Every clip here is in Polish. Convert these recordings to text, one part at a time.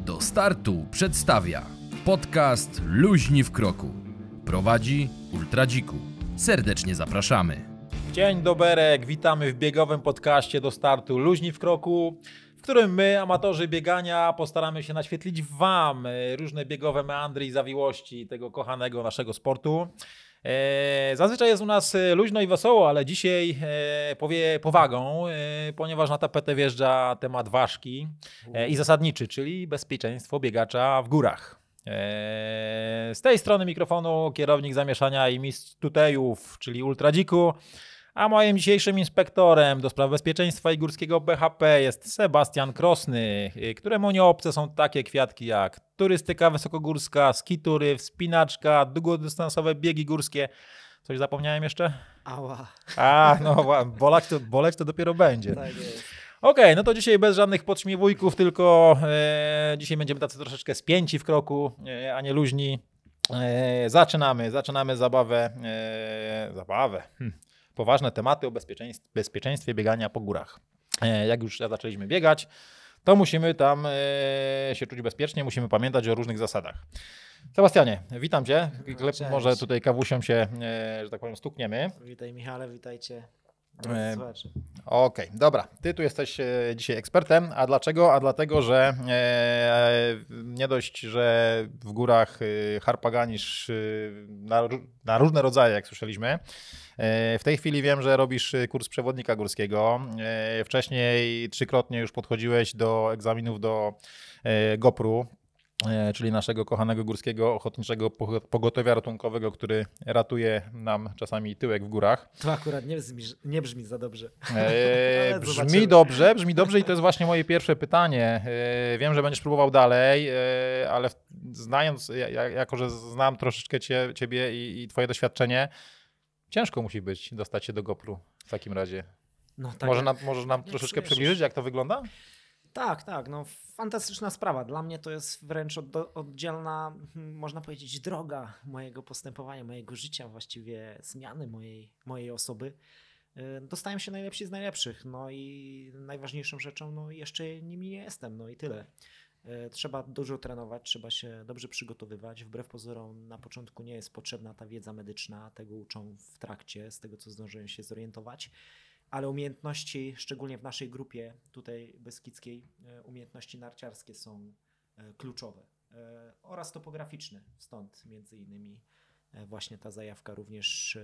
Do startu przedstawia podcast Luźni w kroku. Prowadzi Ultradziku. Serdecznie zapraszamy. Dzień doberek, witamy w biegowym podcaście Do startu Luźni w kroku, w którym my, amatorzy biegania, postaramy się naświetlić Wam różne biegowe meandry i zawiłości tego kochanego naszego sportu. Zazwyczaj jest u nas luźno i wesoło, ale dzisiaj powie powagą, ponieważ na tapetę wjeżdża temat ważki i zasadniczy, czyli bezpieczeństwo biegacza w górach. Z tej strony mikrofonu kierownik zamieszania i mistrz tutejów, czyli Ultradziku, a moim dzisiejszym inspektorem do spraw bezpieczeństwa i górskiego BHP jest Sebastian Krosny, któremu nieobce są takie kwiatki jak turystyka wysokogórska, skitury, wspinaczka, długodystansowe biegi górskie. Coś zapomniałem jeszcze? Ała. No boleć to dopiero będzie. Tak jest. Okej, no to dzisiaj bez żadnych podśmiewujków, tylko dzisiaj będziemy tacy troszeczkę spięci w kroku, a nie luźni. Zaczynamy zabawę. Poważne tematy o bezpieczeństwie biegania po górach. Jak już zaczęliśmy biegać, to musimy tam się czuć bezpiecznie, musimy pamiętać o różnych zasadach. Sebastianie, witam Cię. Cześć. Może tutaj kawusią się, że tak powiem, stukniemy. Witaj Michale, witajcie. Okej, dobra. Ty tu jesteś dzisiaj ekspertem. A dlaczego? A dlatego, że nie dość, że w górach harpaganisz na różne rodzaje, jak słyszeliśmy. W tej chwili wiem, że robisz kurs przewodnika górskiego. Wcześniej trzykrotnie już podchodziłeś do egzaminów do GoPru, czyli naszego kochanego górskiego ochotniczego pogotowia ratunkowego, który ratuje nam czasami tyłek w górach. To akurat nie brzmi za dobrze. Brzmi dobrze i to jest właśnie moje pierwsze pytanie. Wiem, że będziesz próbował dalej, ale znając, jako że znam troszeczkę Ciebie i Twoje doświadczenie, ciężko musi być dostać się do GoPru w takim razie. No, tak Możesz nam troszeczkę przybliżyć, jak to wygląda? Tak, no fantastyczna sprawa. Dla mnie to jest wręcz oddzielna, można powiedzieć, droga mojego postępowania, mojego życia, właściwie zmiany mojej osoby. Dostałem się najlepsi z najlepszych, no i najważniejszą rzeczą, no jeszcze nimi nie jestem, no i tyle. Trzeba dużo trenować, trzeba się dobrze przygotowywać. Wbrew pozorom na początku nie jest potrzebna ta wiedza medyczna, tego uczą w trakcie, z tego co zdążyłem się zorientować. Ale umiejętności, szczególnie w naszej grupie tutaj beskidzkiej, umiejętności narciarskie są kluczowe oraz topograficzne. Stąd między innymi właśnie ta zajawka również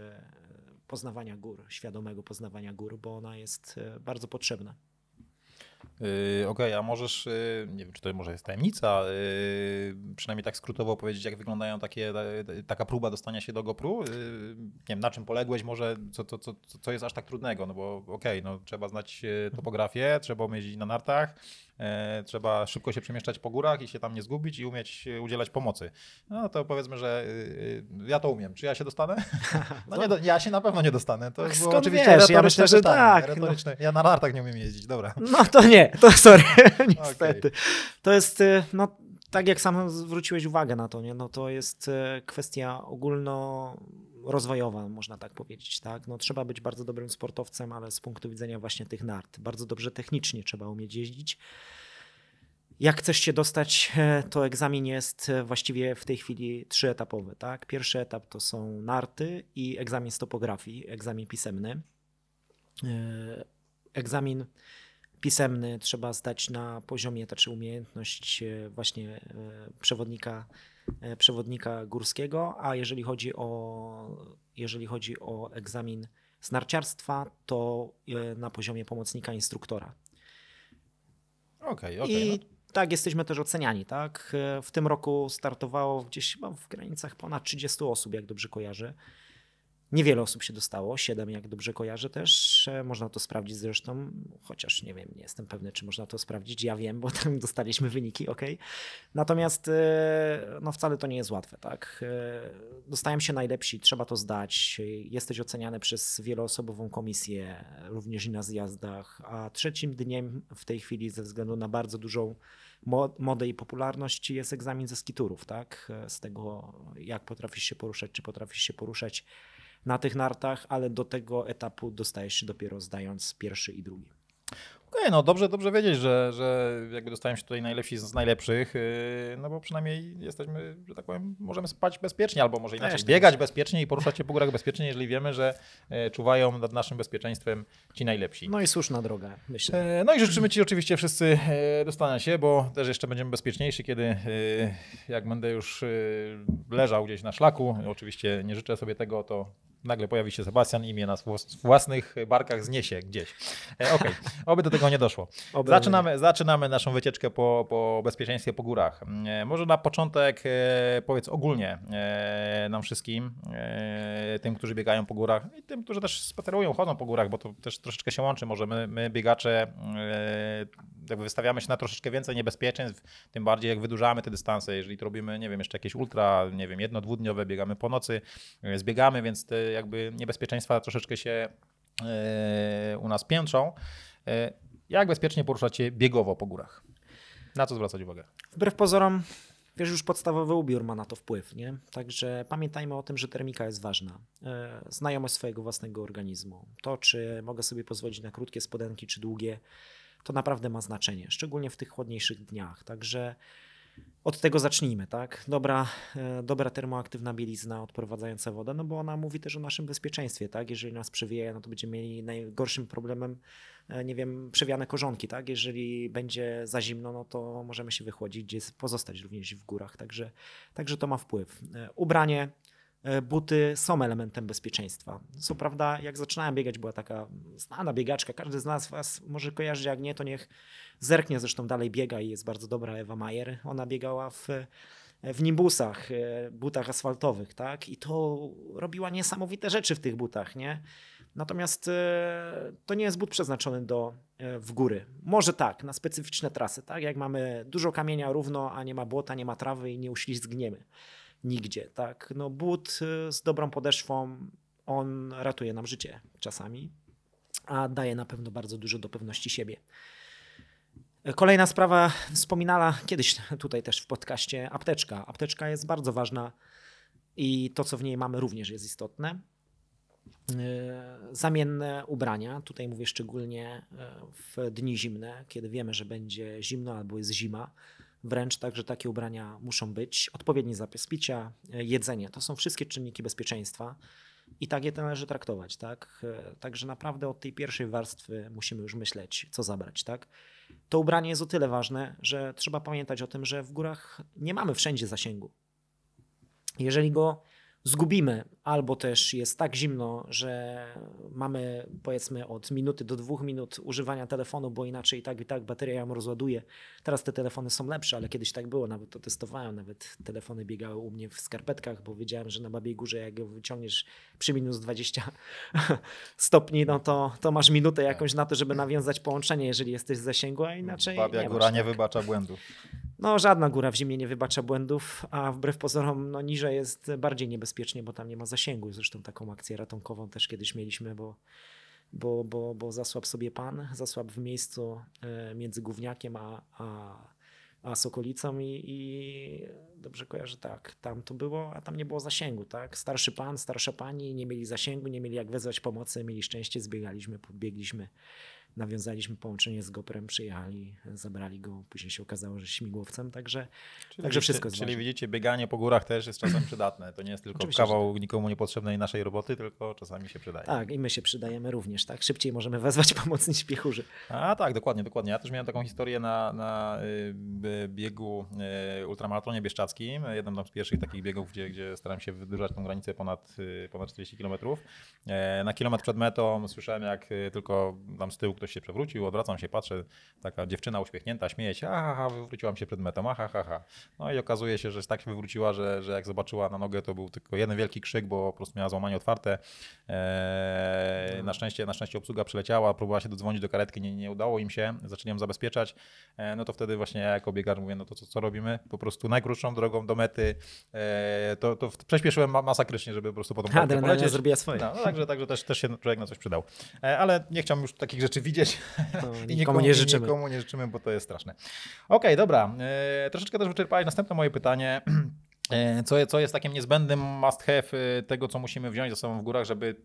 poznawania gór, świadomego poznawania gór, bo ona jest bardzo potrzebna. Okej, a możesz, nie wiem, czy to może jest tajemnica, przynajmniej tak skrótowo powiedzieć, jak wyglądają taka próba dostania się do GoPru? Nie wiem, na czym poległeś może, co jest aż tak trudnego, no bo no, trzeba znać topografię, trzeba umieć jeździć na nartach, trzeba szybko się przemieszczać po górach i się tam nie zgubić i umieć udzielać pomocy. No to powiedzmy, że ja to umiem. Czy ja się dostanę? No nie, ja się na pewno nie dostanę. To było oczywiście wiesz, ja myślę, że tak. Retoryczne. No. Ja na nartach nie umiem jeździć, dobra. No to nie, to sorry, niestety. Okay. To jest, no tak jak sam zwróciłeś uwagę na to, nie? No to jest kwestia ogólnorozwojowa, można tak powiedzieć, tak? No trzeba być bardzo dobrym sportowcem, ale z punktu widzenia właśnie tych nart, bardzo dobrze technicznie trzeba umieć jeździć. Jak chcesz się dostać, to egzamin jest właściwie w tej chwili 3-etapowy, tak? Pierwszy etap to są narty i egzamin z topografii, egzamin pisemny. Egzamin pisemny trzeba zdać na poziomie, znaczy umiejętność właśnie przewodnika górskiego, a jeżeli chodzi o egzamin z narciarstwa, to na poziomie pomocnika instruktora. Okej. I tak jesteśmy też oceniani, tak? W tym roku startowało gdzieś chyba w granicach ponad 30 osób, jak dobrze kojarzę. Niewiele osób się dostało, 7 jak dobrze kojarzę też, można to sprawdzić zresztą, chociaż nie wiem, nie jestem pewny, czy można to sprawdzić, ja wiem, bo tam dostaliśmy wyniki, okej. Natomiast no wcale to nie jest łatwe, tak. Dostają się najlepsi, trzeba to zdać, jesteś oceniany przez wieloosobową komisję, również i na zjazdach, a trzecim dniem w tej chwili ze względu na bardzo dużą modę i popularność jest egzamin ze skiturów, tak, z tego jak potrafisz się poruszać, czy potrafisz się poruszać na tych nartach, ale do tego etapu dostajesz się dopiero zdając pierwszy i drugi. Okej, no dobrze wiedzieć, że jakby dostałem się tutaj najlepsi z najlepszych, no bo przynajmniej jesteśmy, że tak powiem, możemy spać bezpiecznie, albo może inaczej, biegać bezpiecznie i poruszać się po górach bezpiecznie, jeżeli wiemy, że czuwają nad naszym bezpieczeństwem ci najlepsi. No i słuszna droga, myślę. No i życzymy Ci oczywiście wszyscy dostania się, bo też jeszcze będziemy bezpieczniejsi, kiedy jak będę już leżał gdzieś na szlaku, oczywiście nie życzę sobie tego, to nagle pojawi się Sebastian i mnie na własnych barkach zniesie gdzieś. Okej, oby do tego nie doszło. Zaczynamy naszą wycieczkę po bezpieczeństwie po górach. Może na początek powiedz ogólnie nam wszystkim, tym, którzy biegają po górach i tym, którzy też spacerują, chodzą po górach, bo to też troszeczkę się łączy. Może my biegacze jakby wystawiamy się na troszeczkę więcej niebezpieczeństw, tym bardziej jak wydłużamy te dystanse. Jeżeli to robimy, nie wiem, jeszcze jakieś ultra, nie wiem, 1-2-dniowe, biegamy po nocy, zbiegamy, więc te jakby niebezpieczeństwa troszeczkę się u nas piętrzą. Jak bezpiecznie poruszać się biegowo po górach? Na co zwracać uwagę? Wbrew pozorom, wiesz, już podstawowy ubiór ma na to wpływ, nie? Także pamiętajmy o tym, że termika jest ważna. Znajomość swojego własnego organizmu. To, czy mogę sobie pozwolić na krótkie spodenki, czy długie, to naprawdę ma znaczenie, szczególnie w tych chłodniejszych dniach. Także od tego zacznijmy, tak? Dobra termoaktywna bielizna odprowadzająca wodę, no bo ona mówi też o naszym bezpieczeństwie, tak? Jeżeli nas przewieje, no to będziemy mieli najgorszym problemem, nie wiem, przewiane korzonki, tak? Jeżeli będzie za zimno, no to możemy się wychłodzić, gdzie pozostać również w górach, także to ma wpływ. Ubranie, buty są elementem bezpieczeństwa. Co prawda, jak zaczynałem biegać, była taka znana biegaczka, każdy z nas was może kojarzy, jak nie, to niech zerknie, zresztą dalej biega i jest bardzo dobra, Ewa Majer. Ona biegała w nimbusach, butach asfaltowych, tak? I to robiła niesamowite rzeczy w tych butach, nie? Natomiast to nie jest but przeznaczony w góry. Może tak, na specyficzne trasy, tak? Jak mamy dużo kamienia równo, a nie ma błota, nie ma trawy i nie uślizgniemy nigdzie, tak? No but z dobrą podeszwą, on ratuje nam życie czasami, a daje na pewno bardzo dużo do pewności siebie. Kolejna sprawa, wspominana kiedyś tutaj też w podcaście, apteczka. Apteczka jest bardzo ważna i to, co w niej mamy, również jest istotne. Zamienne ubrania, tutaj mówię szczególnie w dni zimne, kiedy wiemy, że będzie zimno albo jest zima, wręcz także takie ubrania muszą być. Odpowiedni zapis picia, jedzenie, to są wszystkie czynniki bezpieczeństwa i tak je należy traktować, tak? Także naprawdę od tej pierwszej warstwy musimy już myśleć, co zabrać, tak? To ubranie jest o tyle ważne, że trzeba pamiętać o tym, że w górach nie mamy wszędzie zasięgu. Jeżeli go zgubimy, albo też jest tak zimno, że mamy powiedzmy od minuty do 2 minut używania telefonu, bo inaczej i tak bateria ją rozładuje. Teraz te telefony są lepsze, ale kiedyś tak było, nawet to testowałem, nawet telefony biegały u mnie w skarpetkach, bo wiedziałem, że na Babiej Górze jak go wyciągniesz przy minus 20 stopni, no to masz minutę jakąś na to, żeby nawiązać połączenie, jeżeli jesteś w zasięgu, a inaczej Babia góra nie wybacza błędów. No żadna góra w zimie nie wybacza błędów, a wbrew pozorom no, niżej jest bardziej niebezpiecznie, bo tam nie ma zasięgu. Zresztą taką akcję ratunkową też kiedyś mieliśmy, bo zasłabł sobie pan, zasłabł w miejscu między Gówniakiem a Sokolicą i dobrze kojarzę, tak, tam to było, a tam nie było zasięgu, tak. Starszy pan, starsza pani nie mieli zasięgu, nie mieli jak wezwać pomocy, mieli szczęście, zbiegaliśmy, podbiegliśmy. Nawiązaliśmy połączenie z GoPrem, przyjechali, zabrali go, później się okazało, że śmigłowcem, także wszystko jest Czyli ważne. widzicie, bieganie po górach też jest czasem przydatne. To nie jest tylko Oczywiście, kawał nikomu niepotrzebnej naszej roboty, tylko czasami się przydaje. Tak, i my się przydajemy również, tak? Szybciej możemy wezwać pomoc niż piechurzy. A tak, dokładnie. Ja też miałem taką historię na biegu ultramaratonie bieszczackim, jednym z pierwszych takich biegów, gdzie staram się wydłużać tą granicę ponad 40 km. Na kilometr przed metą słyszałem, jak tylko tam z tyłu ktoś się przewrócił, odwracam się, patrzę, taka dziewczyna uśmiechnięta, śmieje się, wywróciłam się przed metą, No i okazuje się, że tak się wywróciła, że jak zobaczyła na nogę, to był tylko jeden wielki krzyk, bo po prostu miała złamanie otwarte. Na szczęście obsługa przyleciała, próbowała się dodzwonić do karetki, nie udało im się, zaczęli ją zabezpieczać. No to wtedy właśnie ja jako biegacz mówię, no to co robimy? Po prostu najkrótszą drogą do mety. To prześpieszyłem masakrycznie, żeby po prostu potem Adrenalina zrobiła swoje. No, także też się człowiek na coś przydał. Ale nie chciałbym już takich rzeczy widzieć i nikomu nie życzymy, bo to jest straszne. Okej, dobra. Troszeczkę też wyczerpałeś następne moje pytanie. Co jest takim niezbędnym must have tego, co musimy wziąć ze sobą w górach, żeby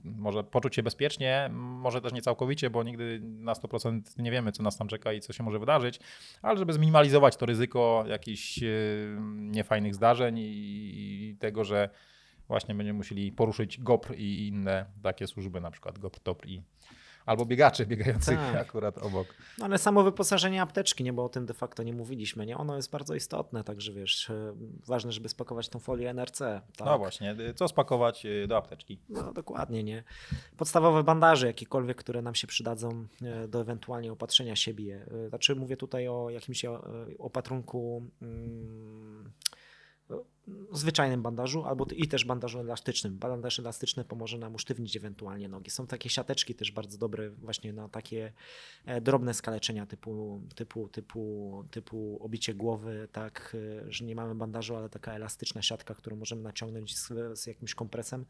może poczuć się bezpiecznie, może też nie całkowicie, bo nigdy na 100% nie wiemy, co nas tam czeka i co się może wydarzyć, ale żeby zminimalizować to ryzyko jakichś niefajnych zdarzeń i tego, że właśnie będziemy musieli poruszyć GOPR i inne takie służby, na przykład GOPR, TOPR albo biegaczy biegających akurat obok. No ale samo wyposażenie apteczki, nie, bo o tym de facto nie mówiliśmy, nie? Ono jest bardzo istotne, także wiesz, ważne, żeby spakować tą folię NRC. Tak? No właśnie, co spakować do apteczki? No dokładnie, nie. Podstawowe bandaże jakiekolwiek, które nam się przydadzą do ewentualnie opatrzenia siebie. Znaczy mówię tutaj o jakimś opatrunku zwyczajnym bandażu, albo i też bandażu elastycznym. Bandaż elastyczny pomoże nam usztywnić ewentualnie nogi. Są takie siateczki też bardzo dobre właśnie na takie drobne skaleczenia typu obicie głowy, tak, że nie mamy bandażu, ale taka elastyczna siatka, którą możemy naciągnąć z jakimś kompresem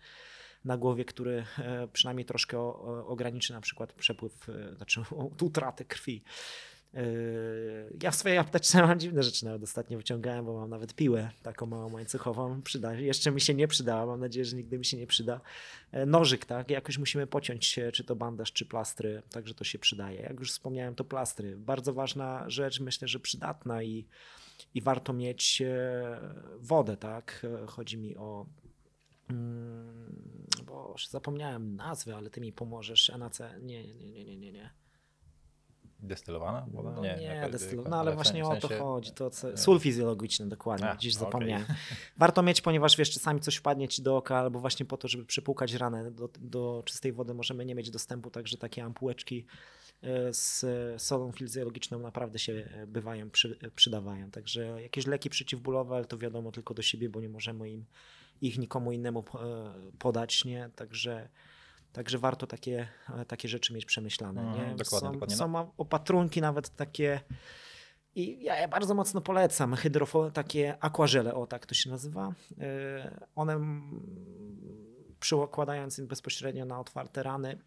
na głowie, który przynajmniej troszkę ograniczy na przykład przepływ, znaczy utratę krwi. Ja w swojej apteczce mam dziwne rzeczy, nawet ostatnio wyciągałem, bo mam nawet piłę taką małą łańcuchową, jeszcze mi się nie przydała, mam nadzieję, że nigdy mi się nie przyda. Nożyk, tak, jakoś musimy pociąć czy to bandaż, czy plastry, także to się przydaje. Jak już wspomniałem, to plastry, bardzo ważna rzecz, myślę, że przydatna i warto mieć wodę, tak, chodzi mi o bo zapomniałem nazwy, ale ty mi pomożesz, NaC, nie. Destylowana woda? No nie destylowana, no ale ale właśnie w o sensie... to chodzi. Sól fizjologiczny, dokładnie, dziś zapomniałem. Okay. Warto mieć, ponieważ wiesz, czasami coś wpadnie ci do oka, albo właśnie po to, żeby przypłukać ranę. Do czystej wody możemy nie mieć dostępu, także takie ampułeczki z solą fizjologiczną naprawdę się przydawają. Także jakieś leki przeciwbólowe, ale to wiadomo tylko do siebie, bo nie możemy ich nikomu innemu podać, nie? Także warto takie rzeczy mieć przemyślane. Nie? Dokładnie. Są opatrunki nawet takie i ja je bardzo mocno polecam. Takie aquażele, o tak to się nazywa. One przykładając im bezpośrednio na otwarte rany,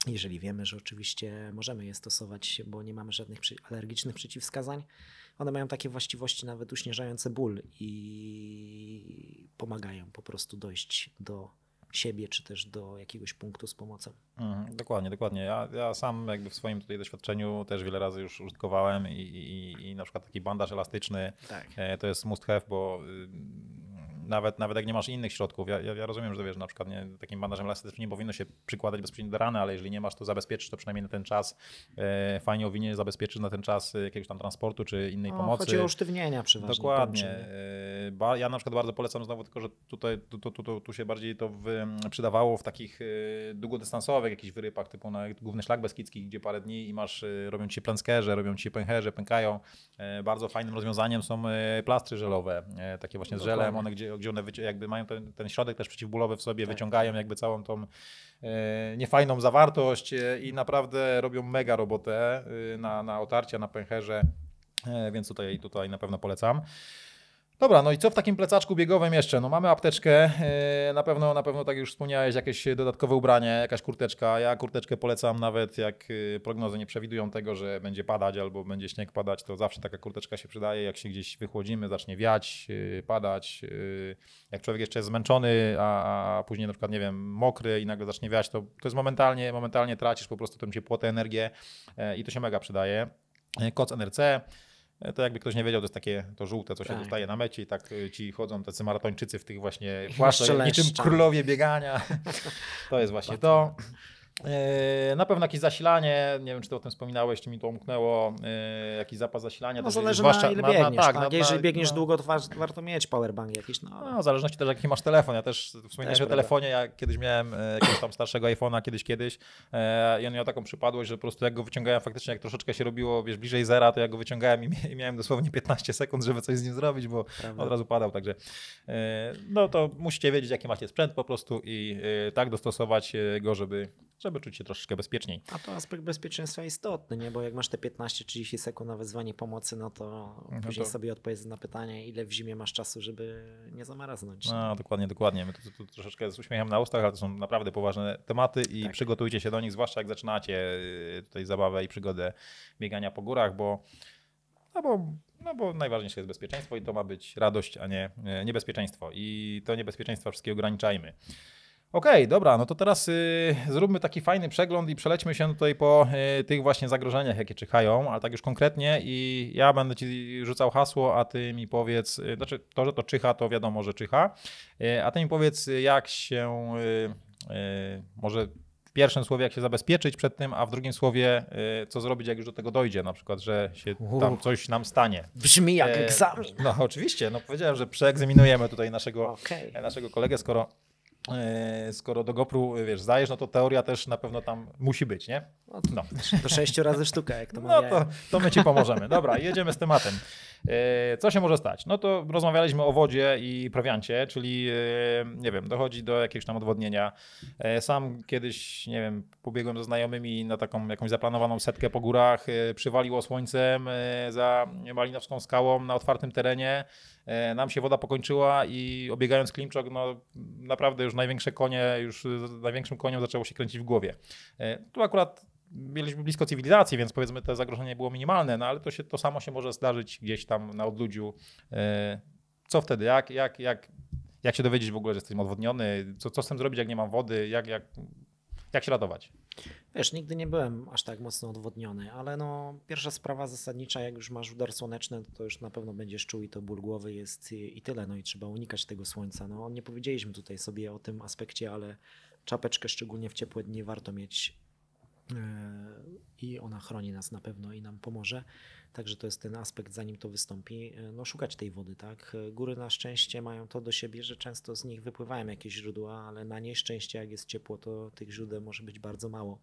jeżeli wiemy, że oczywiście możemy je stosować, bo nie mamy żadnych alergicznych przeciwwskazań, one mają takie właściwości nawet uśmierzające ból i pomagają po prostu dojść do siebie, czy też do jakiegoś punktu z pomocą. Dokładnie. Ja sam jakby w swoim tutaj doświadczeniu też wiele razy już użytkowałem i na przykład taki bandaż elastyczny to jest must have, bo nawet jak nie masz innych środków, ja rozumiem, że wiesz, na przykład takim bandażem elastycznym nie powinno się przykładać bezpośrednio do rany, ale jeżeli nie masz, to zabezpieczysz to przynajmniej na ten czas. Fajnie owiniesz, zabezpieczysz na ten czas jakiegoś tam transportu czy innej pomocy. Chodzi o usztywnienia przeważnie. Dokładnie. Ja na przykład bardzo polecam znowu, tylko że tutaj tu się bardziej to przydawało w takich długodystansowych jakichś wyrypach, typu na Główny Szlak Beskidzki, gdzie parę dni i robią ci plęskerze, robią ci pęcherze, pękają. Bardzo fajnym rozwiązaniem są plastry żelowe, takie właśnie z żelem, one gdzie one jakby mają ten środek też przeciwbólowy w sobie, wyciągają jakby całą tą niefajną zawartość i naprawdę robią mega robotę na otarcia, na pęcherze, więc tutaj na pewno polecam. Dobra, no i co w takim plecaczku biegowym jeszcze? No mamy apteczkę, na pewno tak jak już wspomniałeś, jakieś dodatkowe ubranie, jakaś kurteczka. Ja kurteczkę polecam nawet jak prognozy nie przewidują tego, że będzie padać albo będzie śnieg padać, to zawsze taka kurteczka się przydaje. Jak się gdzieś wychłodzimy, zacznie wiać, padać, jak człowiek jeszcze jest zmęczony, a później na przykład, nie wiem, mokry i nagle zacznie wiać, to jest momentalnie tracisz po prostu tę ciepłotę, energię i to się mega przydaje. Koc NRC. To jakby ktoś nie wiedział, to jest takie to żółte, co się dostaje na mecie i tak ci chodzą tacy maratończycy w tych właśnie płaszczach, niczym królowie biegania. To jest właśnie to. Na pewno jakieś zasilanie, nie wiem, czy ty o tym wspominałeś, czy mi to umknęło, jakiś zapas zasilania. No zależy na ile biegniesz, jeżeli biegniesz długo, to warto mieć powerbank jakiś. No, w zależności też jaki masz telefon. Ja też wspominałem o telefonie, ja kiedyś miałem jakiegoś tam starszego iPhone'a kiedyś i on miał taką przypadłość, że po prostu jak go wyciągałem faktycznie, jak troszeczkę się robiło, wiesz, bliżej zera, to ja go wyciągałem i miałem dosłownie 15 sekund, żeby coś z nim zrobić, bo od razu padał, także no to musicie wiedzieć, jaki macie sprzęt po prostu i tak dostosować go, żeby czuć się troszeczkę bezpieczniej. A to aspekt bezpieczeństwa istotny, nie? Bo jak masz te 15-30 sekund na wezwanie pomocy, no to później sobie odpowiedz na pytanie, ile w zimie masz czasu, żeby nie zamarznąć. No dokładnie. My tu troszeczkę z uśmiechem na ustach, ale to są naprawdę poważne tematy i przygotujcie się do nich, zwłaszcza jak zaczynacie tutaj zabawę i przygodę biegania po górach, bo najważniejsze jest bezpieczeństwo i to ma być radość, a nie niebezpieczeństwo. I to niebezpieczeństwo wszystkie ograniczajmy. Okej, dobra, no to teraz zróbmy taki fajny przegląd i przelećmy się tutaj po tych właśnie zagrożeniach, jakie czyhają, ale tak już konkretnie i ja będę ci rzucał hasło, a ty mi powiedz, znaczy to, że to czyha, to wiadomo, że czyha, a ty mi powiedz, jak się może w pierwszym słowie, jak się zabezpieczyć przed tym, a w drugim słowie, co zrobić, jak już do tego dojdzie, na przykład, że się tam coś nam stanie. Brzmi jak egzamin. No oczywiście, no powiedziałem, że przeegzaminujemy tutaj naszego kolegę, skoro do GoPru, wiesz, zdajesz, no to teoria też na pewno tam musi być, nie? No. To 6 razy sztuka, jak to No mawiają. to my ci pomożemy. Dobra, jedziemy z tematem. Co się może stać? No to rozmawialiśmy o wodzie i prowiancie, czyli nie wiem, dochodzi do jakiegoś tam odwodnienia. Sam kiedyś, nie wiem, pobiegłem ze znajomymi na taką jakąś zaplanowaną setkę po górach, przywaliło słońcem za Malinowską skałą na otwartym terenie. Nam się woda pokończyła i obiegając Klimczok, no naprawdę już największym koniem zaczęło się kręcić w głowie. Tu akurat byliśmy blisko cywilizacji, więc powiedzmy te zagrożenie było minimalne, no ale to samo się może zdarzyć gdzieś tam na odludziu. Co wtedy? Jak się dowiedzieć w ogóle, że jestem odwodniony? Co z tym zrobić, jak nie mam wody? Jak się ratować? Wiesz, nigdy nie byłem aż tak mocno odwodniony, ale no pierwsza sprawa zasadnicza, jak już masz udar słoneczny, to już na pewno będziesz czuł i to ból głowy jest i tyle, no i trzeba unikać tego słońca. No nie powiedzieliśmy tutaj sobie o tym aspekcie, ale czapeczkę szczególnie w ciepłe dni warto mieć i ona chroni nas na pewno i nam pomoże. Także to jest ten aspekt, zanim to wystąpi, no szukać tej wody, tak? Góry na szczęście mają to do siebie, że często z nich wypływają jakieś źródła, ale na nieszczęście jak jest ciepło, to tych źródeł może być bardzo mało.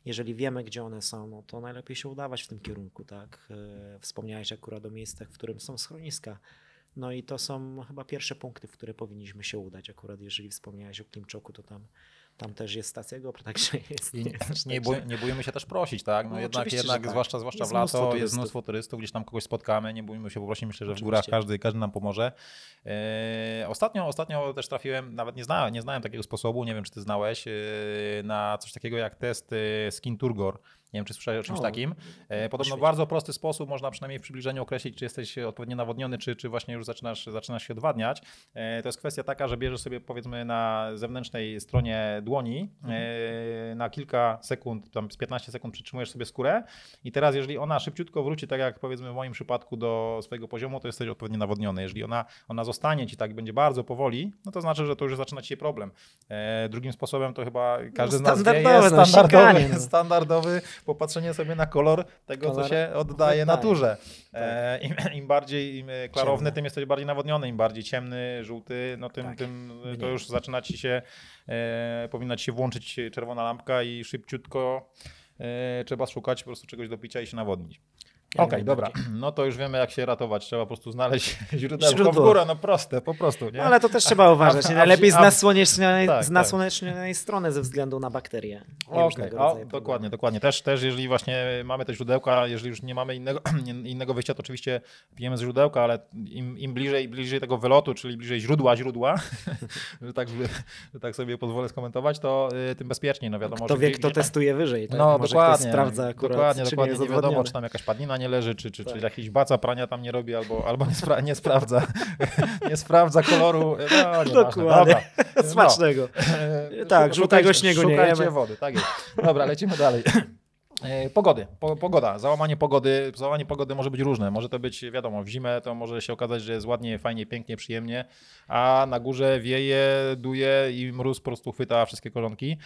Jeżeli wiemy, gdzie one są, no to najlepiej się udawać w tym kierunku, tak? Wspomniałeś akurat o miejscach, w którym są schroniska. No i to są chyba pierwsze punkty, w które powinniśmy się udać. Akurat jeżeli wspomniałeś o Klimczoku, to tam też jest stacja GoPro, także jest. Nie bójmy się też prosić, tak? No jednak tak. zwłaszcza Jest w lato jest mnóstwo turystów, gdzieś tam kogoś spotkamy, nie bójmy się poprosić, myślę, że w Oczywiście. górach każdy nam pomoże. Ostatnio też trafiłem, nawet nie znałem takiego sposobu, nie wiem czy ty znałeś, na coś takiego jak test Skin Turgor. Nie wiem, czy słyszałeś o czymś takim. Podobno w bardzo prosty sposób można przynajmniej w przybliżeniu określić, czy jesteś odpowiednio nawodniony, czy właśnie już zaczynasz się odwadniać. To jest kwestia taka, że bierzesz sobie powiedzmy na zewnętrznej stronie dłoni na kilka sekund, tam z 15 sekund przytrzymujesz sobie skórę i teraz jeżeli ona szybciutko wróci, tak jak powiedzmy w moim przypadku do swojego poziomu, to jesteś odpowiednio nawodniony. Jeżeli ona zostanie ci tak będzie bardzo powoli, no to znaczy, że to już zaczyna ci się problem. Drugim sposobem to chyba każdy z nas wie, jest standardowy popatrzenie sobie na kolor tego, co się oddaje naturze. Im bardziej klarowny, ciemny, tym jesteś bardziej nawodniony. Im bardziej ciemny, żółty, no tym to już zaczyna ci się, powinna ci się włączyć czerwona lampka i szybciutko trzeba szukać po prostu czegoś do picia i się nawodnić. Okej, dobra. No to już wiemy, jak się ratować. Trzeba po prostu znaleźć źródełko w górę, no proste, po prostu. Nie? No ale to też trzeba uważać. Najlepiej z nasłonecznej strony ze względu na bakterie. Dokładnie. Też jeżeli właśnie mamy te źródełka, jeżeli już nie mamy innego wyjścia, to oczywiście pijemy z źródełka, ale im bliżej tego wylotu, czyli bliżej źródła, że tak sobie pozwolę skomentować, to tym bezpieczniej. No wiadomo, kto wie, kto testuje wyżej. Tak? No może dokładnie. ktoś sprawdza akurat, dokładnie. Nie wiadomo, czy tam jakaś padnina nie leży, czy jakiś baca prania tam nie robi, albo nie sprawdza. Nie sprawdza koloru. No, dokładnie. Smacznego. Tak, żółtego śniegu nie jemy. Szukajcie wody, tak jest. Dobra, lecimy dalej. Pogoda. Załamanie pogody może być różne. Może to być, wiadomo, w zimę to może się okazać, że jest ładnie, fajnie, pięknie, przyjemnie, a na górze wieje, duje i mróz po prostu chwyta wszystkie korzonki.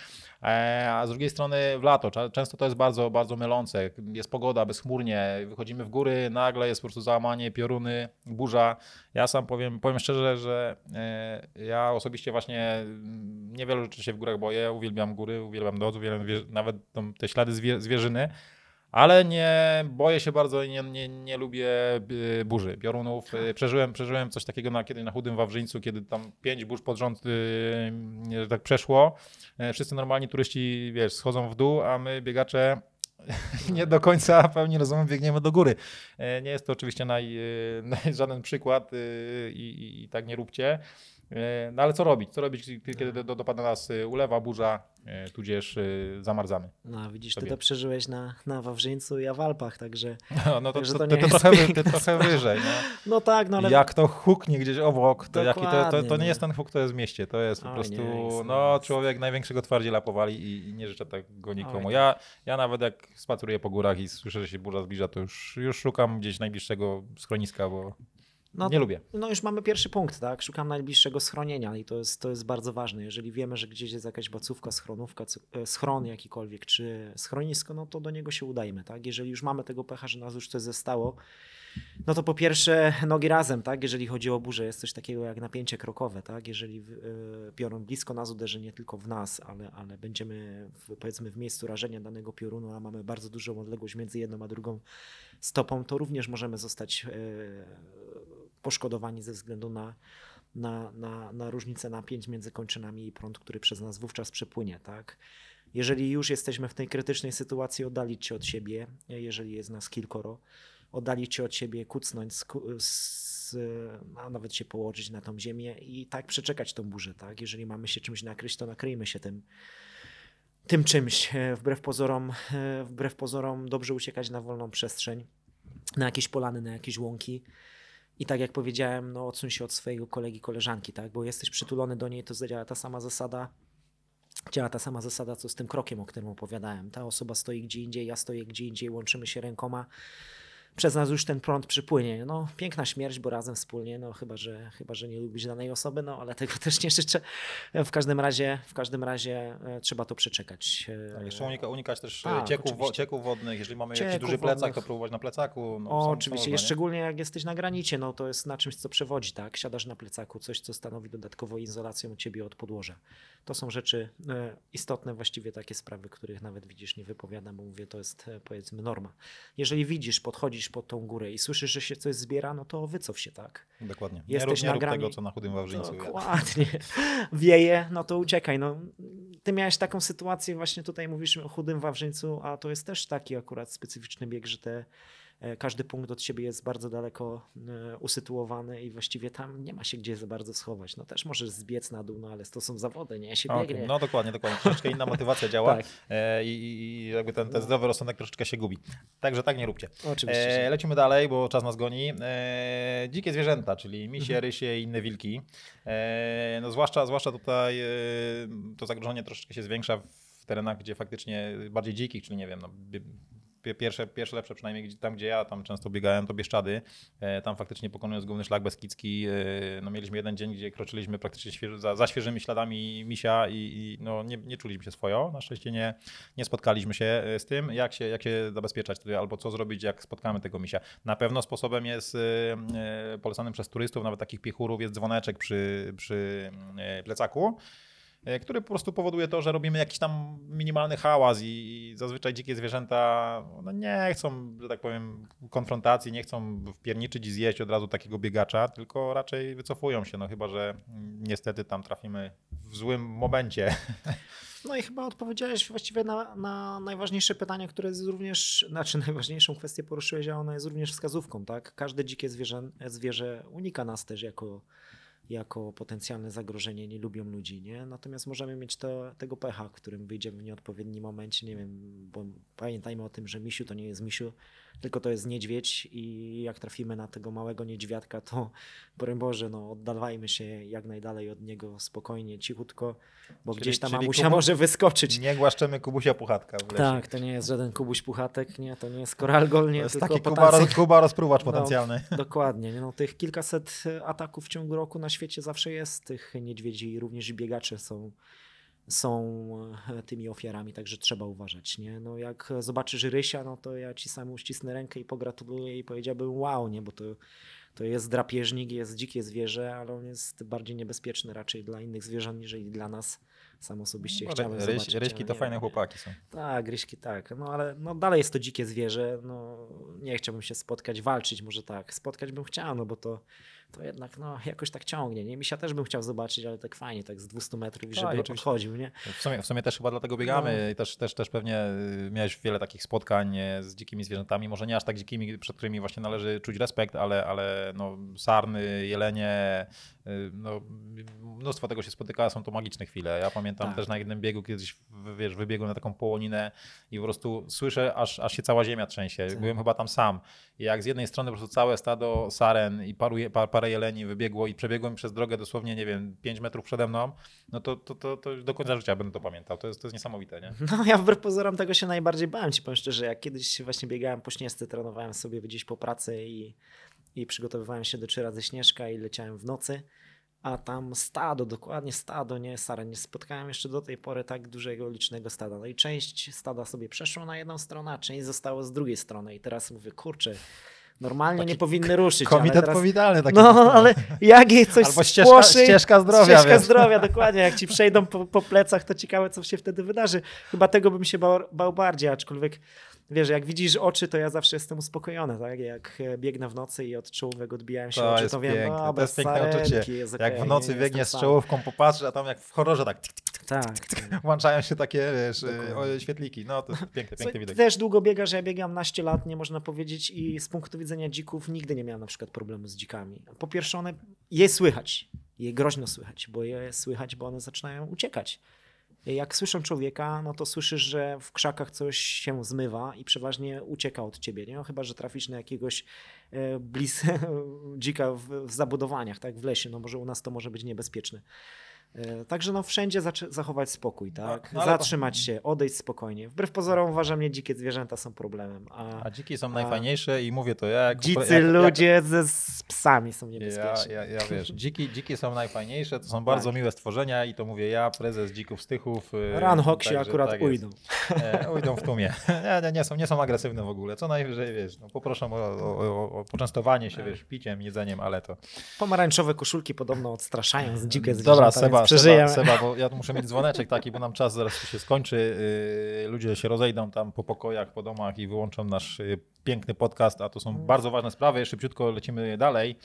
A z drugiej strony w lato. Często to jest bardzo, bardzo mylące. Jest pogoda bezchmurnie, wychodzimy w góry, nagle jest po prostu załamanie, pioruny, burza. Ja sam powiem szczerze, że ja osobiście właśnie niewiele rzeczy się w górach boję. Uwielbiam góry, uwielbiam dół, nawet te ślady zwierzyny. Ale nie boję się bardzo i nie lubię burzy, piorunów. Przeżyłem coś takiego kiedy na Chudym Wawrzyńcu, kiedy tam 5 burz pod rząd tak przeszło. Wszyscy normalni turyści, schodzą w dół, a my biegacze nie do końca pełni rozumem biegniemy do góry. Nie jest to oczywiście żaden przykład i tak nie róbcie. No ale co robić? Co robić, kiedy dopadła nas ulewa, burza, tudzież zamarzamy? No widzisz, ty Sobie. to przeżyłeś na Wawrzyńcu i ja w Alpach, także... No to Także ty to nie jest trochę piękna wyżej. No. No tak, no ale... Jak to huknie gdzieś obok, to Dokładnie, nie no. jest ten huk, to jest w mieście. To jest po Oj, prostu, nie, jest, no jest. człowiek największego twardziela powali i nie życzę tego nikomu. Oj, Ja nawet jak spaceruję po górach i słyszę, że się burza zbliża, to już szukam gdzieś najbliższego schroniska, bo No, nie lubię. No już mamy pierwszy punkt, tak? Szukam najbliższego schronienia i to jest bardzo ważne. Jeżeli wiemy, że gdzieś jest jakaś bacówka, schronówka, schron jakikolwiek, czy schronisko, no to do niego się udajmy, tak? Jeżeli już mamy tego pecha, że nas już coś zestało, no to po pierwsze nogi razem, tak? Jeżeli chodzi o burzę, jest coś takiego jak napięcie krokowe, tak? Jeżeli piorun blisko nas uderzy nie tylko w nas, ale będziemy powiedzmy w miejscu rażenia danego piorunu, a mamy bardzo dużą odległość między jedną a drugą stopą, to również możemy zostać poszkodowani ze względu na różnicę napięć między kończynami i prąd, który przez nas wówczas przepłynie, tak? Jeżeli już jesteśmy w tej krytycznej sytuacji, oddalić się od siebie, jeżeli jest nas kilkoro, oddalić się od siebie, kucnąć, a nawet się położyć na tą ziemię i tak przeczekać tą burzę, tak? Jeżeli mamy się czymś nakryć, to nakryjmy się tym czymś. Wbrew pozorom dobrze uciekać na wolną przestrzeń, na jakieś polany, na jakieś łąki. I tak jak powiedziałem, no odsuń się od swojego kolegi, koleżanki, tak? Bo jesteś przytulony do niej, to działa ta sama zasada, co z tym krokiem, o którym opowiadałem. Ta osoba stoi gdzie indziej, ja stoję gdzie indziej, łączymy się rękoma. Przez nas już ten prąd przypłynie. No, piękna śmierć, bo razem wspólnie, no chyba, że nie lubisz danej osoby, no ale tego też nie życzę. W każdym razie trzeba to przeczekać. Tak, jeszcze unikać też Tak, cieków wodnych. Jeżeli mamy jakiś Cieków duży plecak, wodnych. to próbować na plecaku. No, Oczywiście, szczególnie jak jesteś na granicie, no to jest na czymś, co przewodzi, tak? Siadasz na plecaku, coś, co stanowi dodatkowo izolację u ciebie od podłoża. To są rzeczy istotne, właściwie takie sprawy, których nawet widzisz, nie wypowiadam, bo mówię, to jest powiedzmy norma. Jeżeli widzisz, podchodzisz pod tą górę i słyszysz, że się coś zbiera, no to wycof się, tak? Dokładnie. Jesteś nie rób na tego, co na Chudym Wawrzyńcu. Dokładnie. Wieje, no to uciekaj. No. Ty miałeś taką sytuację, właśnie tutaj mówisz o Chudym Wawrzyńcu, a to jest też taki akurat specyficzny bieg, że każdy punkt od siebie jest bardzo daleko usytuowany i właściwie tam nie ma się gdzie za bardzo schować. No też możesz zbiec na dół, no ale to są zawody, nie? Się biegnie. No dokładnie. Troszeczkę inna motywacja działa Tak. i jakby ten zdrowy rozsądek troszeczkę się gubi. Także tak nie róbcie. Oczywiście. Lecimy dalej, bo czas nas goni. Dzikie zwierzęta, czyli misie, rysie i inne wilki. No zwłaszcza tutaj to zagrożenie troszeczkę się zwiększa w terenach, gdzie faktycznie bardziej dzikich, czyli nie wiem, no, pierwsze lepsze przynajmniej tam, gdzie ja tam często biegałem, to Bieszczady. Tam faktycznie pokonując Główny Szlak Beskidzki, no mieliśmy jeden dzień, gdzie kroczyliśmy praktycznie za świeżymi śladami misia i no nie czuliśmy się swojo. Na szczęście nie spotkaliśmy się z tym. Jak się zabezpieczać wtedy, albo co zrobić, jak spotkamy tego misia. Na pewno sposobem jest polecanym przez turystów, nawet takich piechurów, jest dzwoneczek przy plecaku, który po prostu powoduje to, że robimy jakiś tam minimalny hałas i zazwyczaj dzikie zwierzęta no nie chcą, że tak powiem, konfrontacji, nie chcą wpierniczyć i zjeść od razu takiego biegacza, tylko raczej wycofują się, no chyba, że niestety tam trafimy w złym momencie. No i chyba odpowiedziałeś właściwie na najważniejsze pytanie, które jest również, najważniejszą kwestię poruszyłeś, a ona jest również wskazówką, tak? Każde dzikie zwierzę unika nas też jako potencjalne zagrożenie, nie lubią ludzi, nie? Natomiast możemy mieć tego pecha, w którym wyjdziemy w nieodpowiednim momencie, nie wiem, bo pamiętajmy o tym, że misiu to nie jest misiu, tylko to jest niedźwiedź i jak trafimy na tego małego niedźwiadka, to broń Boże, no oddawajmy się jak najdalej od niego spokojnie, cichutko, bo gdzieś tam mamusia może wyskoczyć. Nie głaszczemy Kubusia Puchatka w lesie. Tak, to nie jest żaden Kubuś Puchatek, nie, to nie jest koralgol, nie, to jest tylko taki Kuba rozpruwacz potencjalny. No, dokładnie, no tych kilkaset ataków w ciągu roku na świecie zawsze jest tych niedźwiedzi, również i biegacze są tymi ofiarami, także trzeba uważać, nie? No jak zobaczysz rysia, no to ja ci sam uścisnę rękę i pogratuluję i powiedziałbym wow, nie, bo to jest drapieżnik, jest dzikie zwierzę, ale on jest bardziej niebezpieczny raczej dla innych zwierząt niż dla nas. Sam osobiście chciałem zobaczyć. Ryśki to fajne chłopaki są. Tak, ryśki tak, no ale no dalej jest to dzikie zwierzę, no nie chciałbym się spotkać, walczyć może tak, spotkać bym chciał, no bo to jednak no jakoś tak ciągnie, nie? Misia też bym chciał zobaczyć, ale tak fajnie, tak z 200 metrów, żeby oczywiście. odchodził, nie? W sumie też chyba dlatego biegamy i też pewnie miałeś wiele takich spotkań z dzikimi zwierzętami, może nie aż tak dzikimi, przed którymi właśnie należy czuć respekt, ale no sarny, jelenie, no, mnóstwo tego się spotyka, są to magiczne chwile. Ja pamiętam też na jednym biegu kiedyś, wiesz, wybiegłem na taką połoninę i po prostu słyszę, aż się cała ziemia trzęsie. Byłem chyba tam sam. I jak z jednej strony po prostu całe stado saren i parę jeleni wybiegło i przebiegłem przez drogę dosłownie, nie wiem, 5 metrów przede mną, no to do końca życia będę to pamiętał. To jest niesamowite, nie? No ja wbrew pozorom tego się najbardziej bałem, ci powiem szczerze. Jak kiedyś właśnie biegałem po Śnieżce, trenowałem sobie gdzieś po pracy i przygotowywałem się do 3 razy Śnieżka i leciałem w nocy, a tam stado, dokładnie stado, nie saren. Nie spotkałem jeszcze do tej pory tak dużego, licznego stada. No i część stada sobie przeszło na jedną stronę, a część zostało z drugiej strony. I teraz mówię, kurczę, normalnie Taki nie powinny ruszyć. Komitet ale teraz... powitalny taki. No, ale jak jej coś Albo spłoszy... ścieżka zdrowia. Ścieżka wiesz. zdrowia, dokładnie. Jak ci przejdą po plecach, to ciekawe, co się wtedy wydarzy. Chyba tego bym się bał bardziej, aczkolwiek wiesz, jak widzisz oczy, to ja zawsze jestem uspokojony, tak? Jak biegnę w nocy i od czołówek odbijają się oczy, to wiem, piękne. To jest piękne sarenki, uczucie. jest Jak okej, w nocy nie biegniesz z jestem czołówką, popatrzysz, a tam jak w horrorze tak sam. Tak. włączają się takie, wiesz, Dokładnie. świetliki. No to jest piękny widok. Też długo biegasz, ja biegam naście lat, nie można powiedzieć, i z punktu widzenia dzików nigdy nie miałem na przykład problemu z dzikami. Po pierwsze, je słychać, je groźno słychać, bo one zaczynają uciekać. Jak słyszą człowieka, no to słyszysz, że w krzakach coś się zmywa i przeważnie ucieka od ciebie, nie? No, chyba że trafisz na jakiegoś dzika w zabudowaniach, tak, w lesie, no może u nas to może być niebezpieczne. Także no wszędzie zachować spokój, tak? No, Zatrzymać się, odejść spokojnie. Wbrew pozorom uważam, nie dzikie zwierzęta są problemem. A dziki są najfajniejsze i mówię to ja. Dzicy ludzie z psami są niebezpieczni. Ja wiesz, dziki są najfajniejsze, to są bardzo miłe stworzenia i to mówię ja, prezes Dzików Stychów. Ranhok się akurat tak ujdą. Ujdą w tłumie. Nie są agresywne w ogóle. Co najwyżej, wiesz, no, poproszę o poczęstowanie się, wiesz, piciem, jedzeniem, ale to... Pomarańczowe koszulki podobno odstraszają z dzikie Dobra, zwierzęta, Seba, bo ja tu muszę mieć dzwoneczek taki, bo nam czas zaraz się skończy. Ludzie się rozejdą tam po pokojach, po domach i wyłączą nasz piękny podcast, a to są bardzo ważne sprawy. Szybciutko lecimy dalej.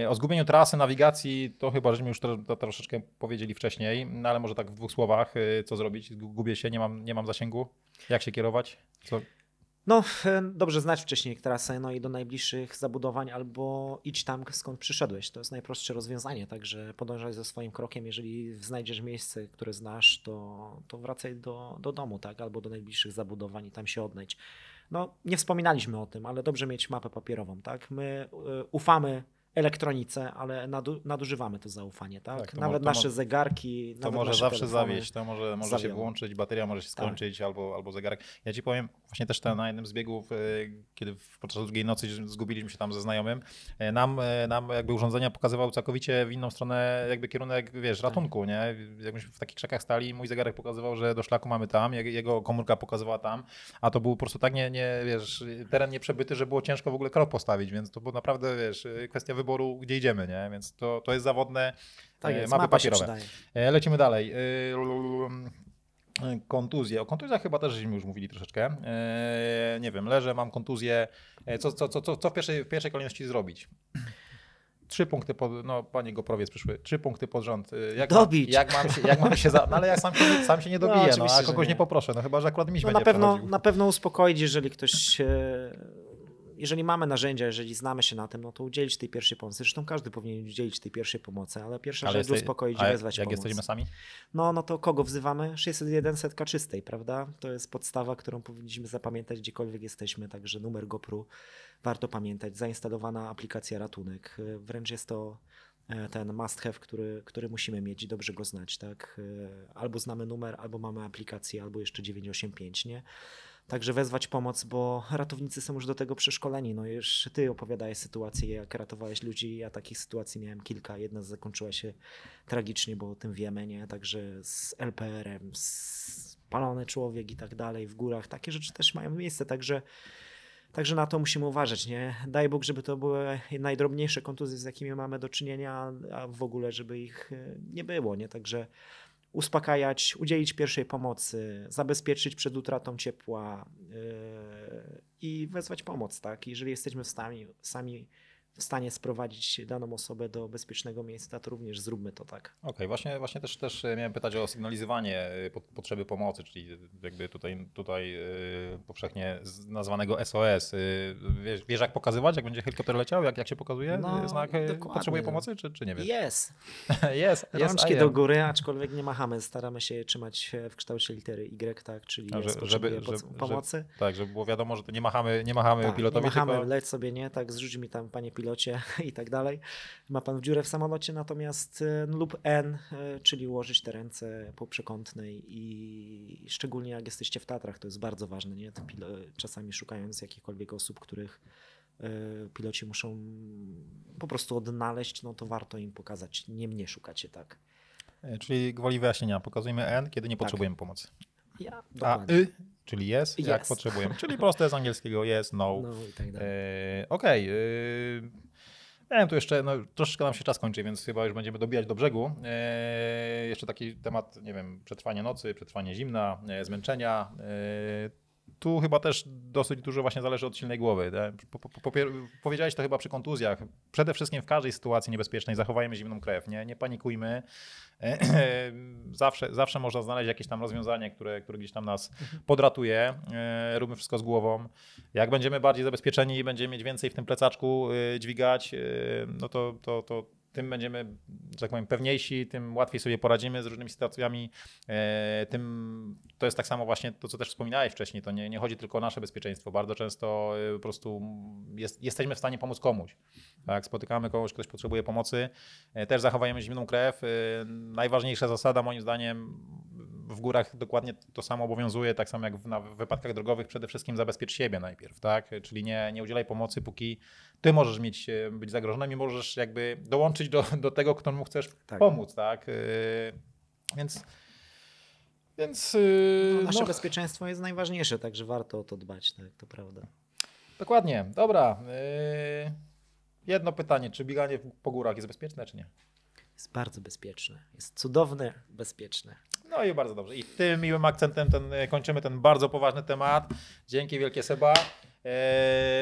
O zgubieniu trasy, nawigacji, to chyba żeśmy już to troszeczkę powiedzieli wcześniej, no ale może tak w 2 słowach, co zrobić? Gubię się, nie mam zasięgu. Jak się kierować? Co? No, dobrze znać wcześniej trasę, no i do najbliższych zabudowań, albo idź tam, skąd przyszedłeś. To jest najprostsze rozwiązanie, także podążaj ze swoim krokiem. Jeżeli znajdziesz miejsce, które znasz, to wracaj do domu, tak, albo do najbliższych zabudowań i tam się odnajdź. No, nie wspominaliśmy o tym, ale dobrze mieć mapę papierową, tak? My ufamy elektronice, ale nadużywamy to zaufanie, tak? Nawet nasze zegarki, to nawet może nasze zawsze telefony zawieść, to może się wyłączyć, bateria może się skończyć, albo zegarek. Ja ci powiem, właśnie też na jednym z biegów, kiedy podczas długiej nocy zgubiliśmy się tam ze znajomym, nam jakby urządzenia pokazywały całkowicie w inną stronę, jakby kierunek, wiesz, ratunku, nie? Jak myśmy w takich krzakach stali, mój zegarek pokazywał, że do szlaku mamy tam, jego komórka pokazywała tam, a to był po prostu tak wiesz, teren nieprzebyty, że było ciężko w ogóle krok postawić, więc to było naprawdę, wiesz, kwestia wyboru, gdzie idziemy, nie? Więc to jest zawodne, tak jest, mapy mapa się papierowe. przydaje. Lecimy dalej. Kontuzje. O kontuzjach chyba też żeśmy już mówili troszeczkę. Nie wiem, leżę, mam kontuzję. Co w pierwszej kolejności zrobić? 3 punkty no panie Goprowiec przyszły, 3 punkty pod rząd. Dobić. Jak mam się no ale ja sam się nie dobiję, no, a kogoś nie poproszę, no chyba, że akurat miś będzie na pewno uspokoić, jeżeli ktoś jeżeli mamy narzędzia, jeżeli znamy się na tym, no to udzielić tej pierwszej pomocy. Zresztą każdy powinien udzielić tej pierwszej pomocy, ale pierwsza rzecz uspokoić i wezwać jak pomoc. jesteśmy sami? No to kogo wzywamy? 601 setka czystej, prawda? To jest podstawa, którą powinniśmy zapamiętać gdziekolwiek jesteśmy, także numer GoPro warto pamiętać. Zainstalowana aplikacja Ratunek. Wręcz jest to ten must have, który musimy mieć i dobrze go znać, tak? Albo znamy numer, albo mamy aplikację, albo jeszcze 985, nie? Także wezwać pomoc, bo ratownicy są już do tego przeszkoleni. No już ty opowiadałeś sytuację, jak ratowałeś ludzi. Ja takich sytuacji miałem kilka. Jedna zakończyła się tragicznie, bo o tym wiemy, nie? Także z LPR-em, spalony człowiek i tak dalej w górach. Takie rzeczy też mają miejsce, także na to musimy uważać, nie? Daj Bóg, żeby to były najdrobniejsze kontuzje, z jakimi mamy do czynienia, a w ogóle, żeby ich nie było, nie? Także uspokajać, udzielić pierwszej pomocy, zabezpieczyć przed utratą ciepła i wezwać pomoc, tak? Jeżeli jesteśmy sami w stanie sprowadzić daną osobę do bezpiecznego miejsca, to również zróbmy to tak. Okej, właśnie też miałem pytać o sygnalizowanie potrzeby pomocy, czyli jakby tutaj powszechnie nazwanego SOS. Wiesz jak pokazywać, jak będzie helikopter leciał, jak się pokazuje znak potrzebuje pomocy, czy nie wiesz? Jest. Jest. Rączki do góry, aczkolwiek nie machamy, staramy się trzymać w kształcie litery Y, tak, czyli potrzebuje pomocy. Tak, żeby było wiadomo, że to nie machamy tak, pilotowi, nie machamy, tylko... leć sobie, nie, tak, zrzuć mi tam, panie pilocie i tak dalej. Ma pan w dziurę w samolocie, natomiast lub N, czyli ułożyć te ręce po przekątnej i szczególnie jak jesteście w Tatrach, to jest bardzo ważne, nie? Czasami szukając jakichkolwiek osób, których piloci muszą po prostu odnaleźć, no to warto im pokazać, nie mnie szukacie, tak. Czyli gwoli wyjaśnienia, pokazujemy N, kiedy nie potrzebujemy pomocy. Dokładnie. Czyli jest, jak potrzebujemy. Czyli proste z angielskiego jest, no. No i tak dalej. Okej. Nie wiem, tu jeszcze troszeczkę nam się czas kończy, więc chyba już będziemy dobijać do brzegu. Jeszcze taki temat, nie wiem, przetrwanie nocy, przetrwanie zimna, zmęczenia. Tu chyba też dosyć dużo właśnie zależy od silnej głowy. Powiedziałeś to chyba przy kontuzjach. Przede wszystkim w każdej sytuacji niebezpiecznej zachowajmy zimną krew, nie panikujmy. Zawsze można znaleźć jakieś tam rozwiązanie, które gdzieś tam nas podratuje. Róbmy wszystko z głową. Jak będziemy bardziej zabezpieczeni i będziemy mieć więcej w tym plecaczku dźwigać, no to tym będziemy, że tak powiem, pewniejsi, tym łatwiej sobie poradzimy z różnymi sytuacjami. To jest tak samo właśnie to, co też wspominałeś wcześniej, to nie chodzi tylko o nasze bezpieczeństwo. Bardzo często po prostu jesteśmy w stanie pomóc komuś. Tak, spotykamy kogoś, ktoś potrzebuje pomocy, też zachowajmy zimną krew. Najważniejsza zasada moim zdaniem w górach dokładnie to samo obowiązuje, tak samo jak w wypadkach drogowych, przede wszystkim zabezpiecz siebie najpierw, tak? Czyli nie udzielaj pomocy, póki ty możesz być zagrożony i możesz jakby dołączyć do tego, któremu chcesz pomóc, tak? Więc nasze bezpieczeństwo jest najważniejsze, także warto o to dbać, tak, to prawda. Dokładnie, dobra. Jedno pytanie, czy bieganie po górach jest bezpieczne, czy nie? Jest bardzo bezpieczne, jest cudowne, bezpieczne. No i bardzo dobrze. I tym miłym akcentem kończymy ten bardzo poważny temat. Dzięki wielkie, Seba.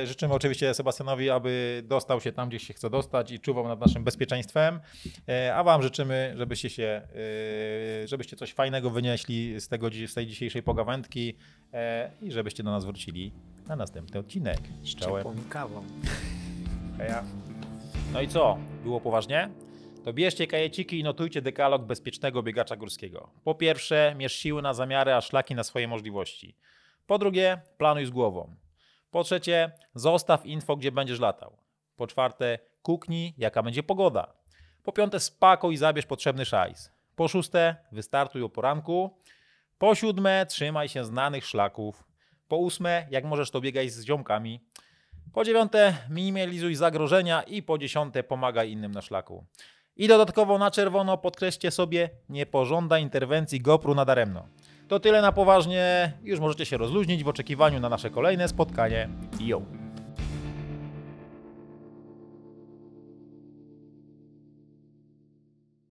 Życzymy oczywiście Sebastianowi, aby dostał się tam, gdzie się chce dostać i czuwał nad naszym bezpieczeństwem. A wam życzymy, żebyście coś fajnego wynieśli z tej dzisiejszej pogawędki i żebyście do nas wrócili na następny odcinek. Z ciepłą kawą. No i co? Było poważnie? To bierzcie kajeciki i notujcie dekalog bezpiecznego biegacza górskiego. Po pierwsze, mierz siły na zamiary, a szlaki na swoje możliwości. Po drugie, planuj z głową. Po trzecie, zostaw info, gdzie będziesz latał. Po czwarte, kuknij, jaka będzie pogoda. Po piąte, spakuj i zabierz potrzebny szajs. Po szóste, wystartuj o poranku. Po siódme, trzymaj się znanych szlaków. Po ósme, jak możesz, to biegaj z ziomkami. Po dziewiąte, minimalizuj zagrożenia i po dziesiąte, pomagaj innym na szlaku. I dodatkowo na czerwono podkreślcie sobie, nie pożąda interwencji GoPro nadaremno. To tyle na poważnie, już możecie się rozluźnić w oczekiwaniu na nasze kolejne spotkanie. Yo!